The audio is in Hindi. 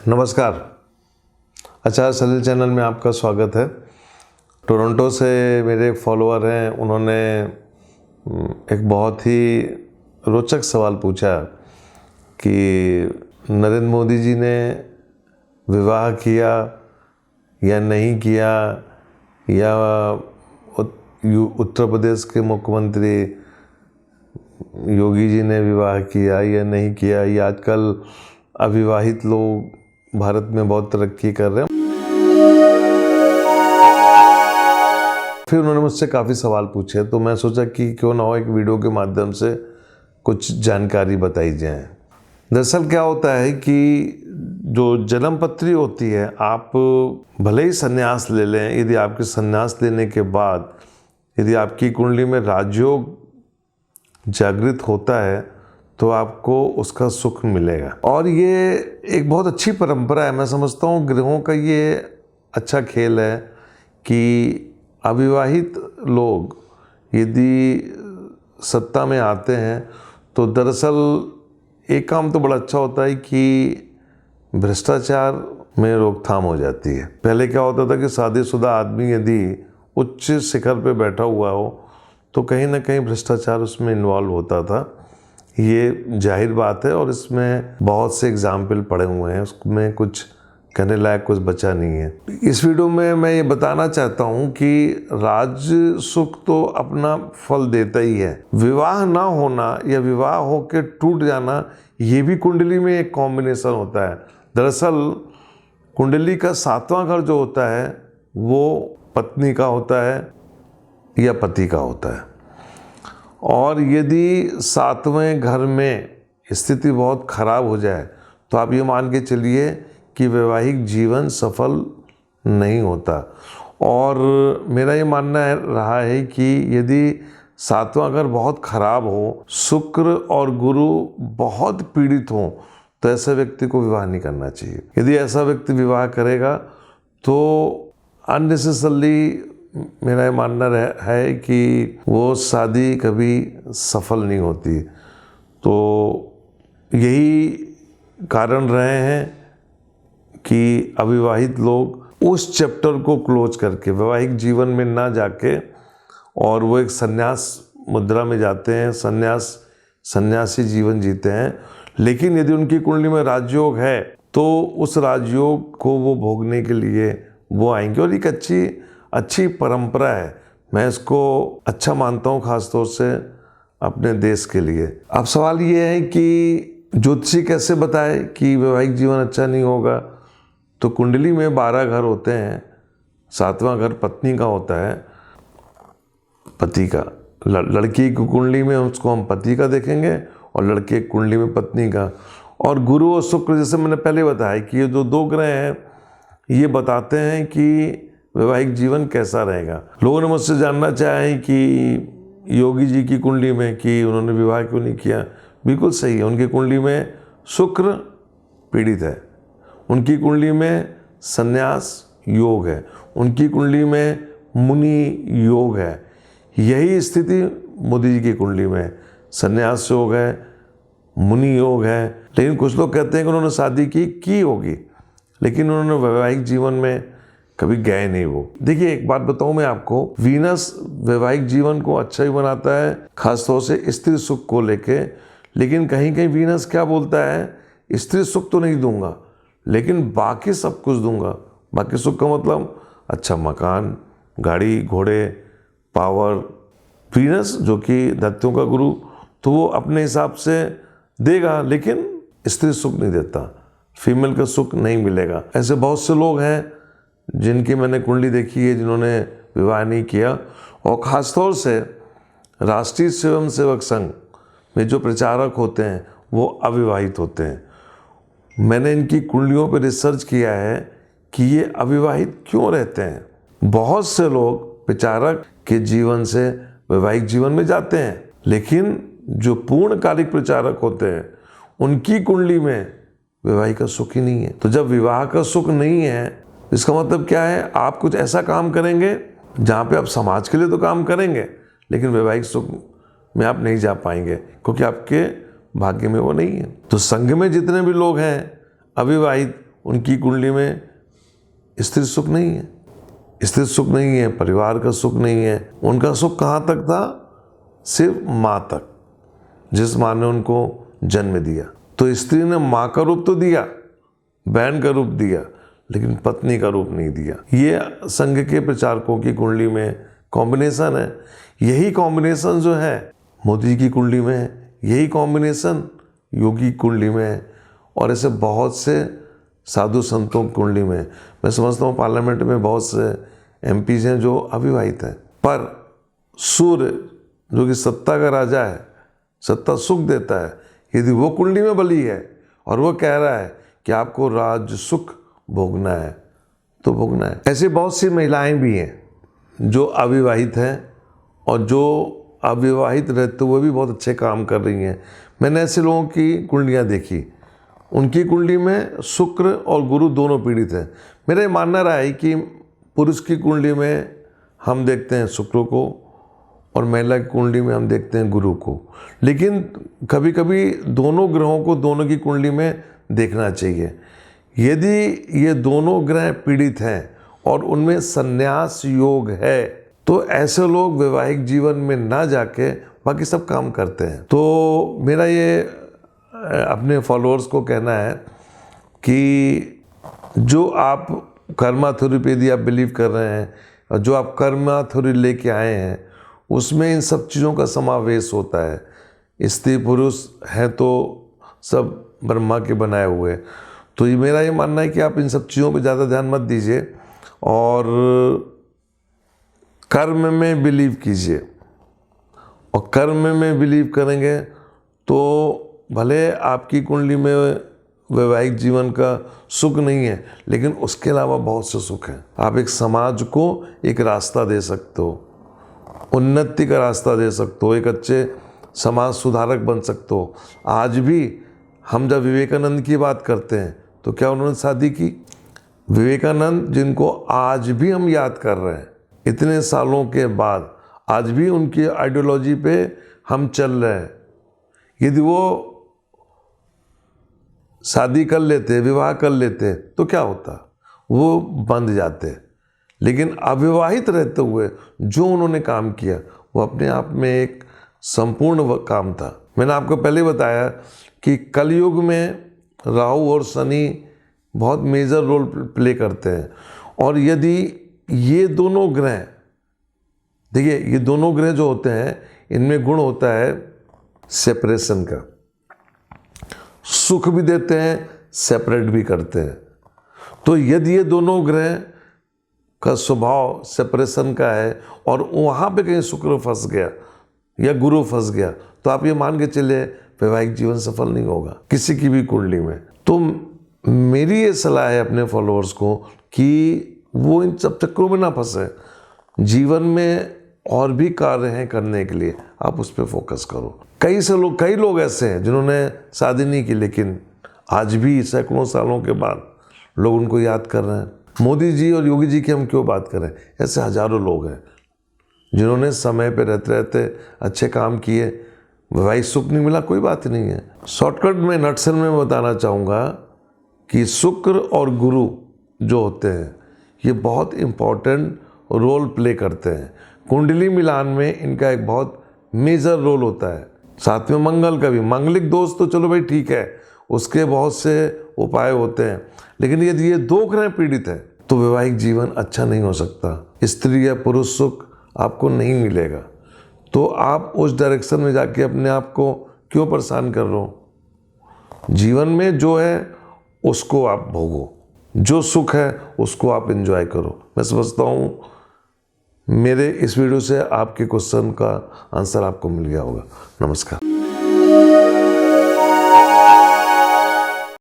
नमस्कार। अच्छा, सलील चैनल में आपका स्वागत है। टोरंटो से मेरे एक फॉलोअर हैं, उन्होंने एक बहुत ही रोचक सवाल पूछा कि नरेंद्र मोदी जी ने विवाह किया या नहीं किया, या उत्तर प्रदेश के मुख्यमंत्री योगी जी ने विवाह किया या नहीं किया, या आजकल अविवाहित लोग भारत में बहुत तरक्की कर रहे हैं। फिर उन्होंने मुझसे काफ़ी सवाल पूछे, तो मैं सोचा कि क्यों ना हो एक वीडियो के माध्यम से कुछ जानकारी बताई जाए। दरअसल क्या होता है कि जो जन्म पत्री होती है, आप भले ही संन्यास ले लें, यदि आपके संन्यास लेने के बाद यदि आपकी कुंडली में राजयोग जागृत होता है तो आपको उसका सुख मिलेगा। और ये एक बहुत अच्छी परंपरा है। मैं समझता हूँ ग्रहों का ये अच्छा खेल है कि अविवाहित लोग यदि सत्ता में आते हैं तो दरअसल एक काम तो बड़ा अच्छा होता है कि भ्रष्टाचार में रोकथाम हो जाती है। पहले क्या होता था कि शादीशुदा आदमी यदि उच्च शिखर पे बैठा हुआ हो तो कहीं ना कहीं भ्रष्टाचार उसमें इन्वॉल्व होता था। ये जाहिर बात है और इसमें बहुत से एग्जाम्पल पड़े हुए हैं, उसमें कुछ कहने लायक कुछ बचा नहीं है। इस वीडियो में मैं ये बताना चाहता हूँ कि राज सुख तो अपना फल देता ही है। विवाह ना होना या विवाह होकर टूट जाना, ये भी कुंडली में एक कॉम्बिनेशन होता है। दरअसल कुंडली का 7वां घर जो होता है वो पत्नी का होता है या पति का होता है। और यदि 7वें घर में स्थिति बहुत खराब हो जाए तो आप ये मान के चलिए कि वैवाहिक जीवन सफल नहीं होता। और मेरा ये मानना रहा है कि यदि 7वां घर बहुत खराब हो, शुक्र और गुरु बहुत पीड़ित हो, तो ऐसे व्यक्ति को विवाह नहीं करना चाहिए। यदि ऐसा व्यक्ति विवाह करेगा तो अननेसेसरली मेरा ये मानना है कि वो शादी कभी सफल नहीं होती। तो यही कारण रहे हैं कि अविवाहित लोग उस चैप्टर को क्लोज करके वैवाहिक जीवन में ना जाके और वो एक संन्यास मुद्रा में जाते हैं, सन्यासी जीवन जीते हैं। लेकिन यदि उनकी कुंडली में राजयोग है तो उस राजयोग को वो भोगने के लिए वो आएंगे। और एक अच्छी परंपरा है, मैं इसको अच्छा मानता हूँ, खासतौर से अपने देश के लिए। अब सवाल ये है कि ज्योतिषी कैसे बताए कि वैवाहिक जीवन अच्छा नहीं होगा। तो कुंडली में 12 घर होते हैं। 7वां घर पत्नी का होता है, पति का। लड़की की कुंडली में उसको हम पति का देखेंगे और लड़के की कुंडली में पत्नी का। और गुरु और शुक्र, जैसे मैंने पहले बताया कि ये जो 2 ग्रह हैं ये बताते हैं कि वैवाहिक जीवन कैसा रहेगा। लोगों ने मुझसे जानना चाहा है कि योगी जी की कुंडली में कि उन्होंने विवाह क्यों नहीं किया। बिल्कुल सही है, उनकी कुंडली में शुक्र पीड़ित है, उनकी कुंडली में संन्यास योग है, उनकी कुंडली में मुनि योग है। यही स्थिति मोदी जी की कुंडली में संन्यास योग है, मुनि योग है। लेकिन कुछ लोग कहते हैं कि उन्होंने शादी की होगी, लेकिन उन्होंने वैवाहिक जीवन में कभी गए नहीं। वो देखिए, एक बात बताऊं मैं आपको, वीनस वैवाहिक जीवन को अच्छा ही बनाता है, खासतौर से स्त्री सुख को लेके। लेकिन कहीं कहीं वीनस क्या बोलता है, स्त्री सुख तो नहीं दूंगा लेकिन बाकी सब कुछ दूंगा। बाकी सुख का मतलब अच्छा मकान, गाड़ी, घोड़े, पावर। वीनस जो कि दैत्यों का गुरु, तो वो अपने हिसाब से देगा लेकिन स्त्री सुख नहीं देता, फीमेल का सुख नहीं मिलेगा। ऐसे बहुत से लोग हैं जिनकी मैंने कुंडली देखी है जिन्होंने विवाह नहीं किया। और ख़ासतौर से राष्ट्रीय स्वयं सेवक संघ में जो प्रचारक होते हैं वो अविवाहित होते हैं। मैंने इनकी कुंडलियों पर रिसर्च किया है कि ये अविवाहित क्यों रहते हैं। बहुत से लोग प्रचारक के जीवन से वैवाहिक जीवन में जाते हैं, लेकिन जो पूर्णकालिक प्रचारक होते हैं उनकी कुंडली में वैवाहिक का सुख ही नहीं है। तो जब विवाह का सुख नहीं है, इसका मतलब क्या है, आप कुछ ऐसा काम करेंगे जहाँ पे आप समाज के लिए तो काम करेंगे लेकिन वैवाहिक सुख में आप नहीं जा पाएंगे क्योंकि आपके भाग्य में वो नहीं है। तो संघ में जितने भी लोग हैं अविवाहित, उनकी कुंडली में स्थिर सुख नहीं है, स्थिर सुख नहीं है, परिवार का सुख नहीं है। उनका सुख कहाँ तक था? सिर्फ माँ तक, जिस माँ ने उनको जन्म दिया। तो स्त्री ने माँ का रूप तो दिया, बहन का रूप दिया, लेकिन पत्नी का रूप नहीं दिया। ये संघ के प्रचारकों की कुंडली में कॉम्बिनेशन है। यही कॉम्बिनेशन जो है मोदी जी की कुंडली में है, यही कॉम्बिनेशन योगी कुंडली में है, और ऐसे बहुत से साधु संतों की कुंडली में। मैं समझता हूँ पार्लियामेंट में बहुत से एमपीज हैं जो अविवाहित हैं, पर सूर्य जो कि सत्ता का राजा है, सत्ता सुख देता है, यदि वो कुंडली में बली है और वो कह रहा है कि आपको राज सुख भोगना है तो भोगना है। ऐसी बहुत सी महिलाएं भी हैं जो अविवाहित हैं और जो अविवाहित रहते हुए भी बहुत अच्छे काम कर रही हैं। मैंने ऐसे लोगों की कुंडलियां देखी, उनकी कुंडली में शुक्र और गुरु दोनों पीड़ित हैं। मेरा ये मानना रहा है कि पुरुष की कुंडली में हम देखते हैं शुक्र को और महिला की कुंडली में हम देखते हैं गुरु को, लेकिन कभी कभी दोनों ग्रहों को दोनों की कुंडली में देखना चाहिए। यदि ये दोनों ग्रह पीड़ित हैं और उनमें संन्यास योग है तो ऐसे लोग वैवाहिक जीवन में ना जाके बाकी सब काम करते हैं। तो मेरा ये अपने फॉलोअर्स को कहना है कि जो आप कर्मा थ्योरी पे यदि आप बिलीव कर रहे हैं और जो आप कर्मा थ्योरी लेके आए हैं उसमें इन सब चीज़ों का समावेश होता है। स्त्री पुरुष हैं तो सब ब्रह्मा के बनाए हुए। तो ये मेरा ये मानना है कि आप इन सब चीज़ों पे ज़्यादा ध्यान मत दीजिए और कर्म में बिलीव कीजिए। और कर्म में बिलीव करेंगे तो भले आपकी कुंडली में वैवाहिक जीवन का सुख नहीं है, लेकिन उसके अलावा बहुत से सुख हैं। आप एक समाज को एक रास्ता दे सकते हो, उन्नति का रास्ता दे सकते हो, एक अच्छे समाज सुधारक बन सकते हो। आज भी हम जब विवेकानंद की बात करते हैं तो क्या उन्होंने शादी की? विवेकानंद जिनको आज भी हम याद कर रहे हैं इतने सालों के बाद, आज भी उनकी आइडियोलॉजी पे हम चल रहे हैं। यदि वो शादी कर लेते, विवाह कर लेते तो क्या होता? वो बंध जाते। लेकिन अविवाहित रहते हुए जो उन्होंने काम किया वो अपने आप में एक संपूर्ण काम था। मैंने आपको पहले बताया कि कलयुग में राहु और शनि बहुत मेजर रोल प्ले करते हैं। और यदि ये दोनों ग्रह, देखिए ये दोनों ग्रह जो होते हैं इनमें गुण होता है सेपरेशन का, सुख भी देते हैं, सेपरेट भी करते हैं। तो यदि ये दोनों ग्रह का स्वभाव सेपरेशन का है और वहाँ पे कहीं शुक्र फंस गया या गुरु फंस गया तो आप ये मान के चले वैवाहिक जीवन सफल नहीं होगा किसी की भी कुंडली में। तो मेरी ये सलाह है अपने फॉलोअर्स को कि वो इन सब चक्करों में ना फंसे। जीवन में और भी कार्य हैं करने के लिए, आप उस पर फोकस करो। कई लोग ऐसे हैं जिन्होंने शादी नहीं की लेकिन आज भी सैकड़ों सालों के बाद लोग उनको याद कर रहे हैं। मोदी जी और योगी जी की हम क्यों बात करें, ऐसे हजारों लोग हैं जिन्होंने समय पे रहते रहते अच्छे काम किए, वैवाहिक सुख नहीं मिला, कोई बात नहीं है। शॉर्टकट में नटसेल में बताना चाहूँगा कि शुक्र और गुरु जो होते हैं ये बहुत इम्पॉर्टेंट रोल प्ले करते हैं। कुंडली मिलान में इनका एक बहुत मेजर रोल होता है। साथ में मंगल का भी, मांगलिक दोष तो चलो भाई ठीक है, उसके बहुत से उपाय होते हैं, लेकिन यदि ये दो ग्रह पीड़ित है तो वैवाहिक जीवन अच्छा नहीं हो सकता। स्त्री या पुरुष सुख आपको नहीं मिलेगा। तो आप उस डायरेक्शन में जाके अपने आप को क्यों परेशान कर रहे हो? जीवन में जो है उसको आप भोगो, जो सुख है उसको आप एंजॉय करो। मैं समझता हूँ मेरे इस वीडियो से आपके क्वेश्चन का आंसर आपको मिल गया होगा। नमस्कार।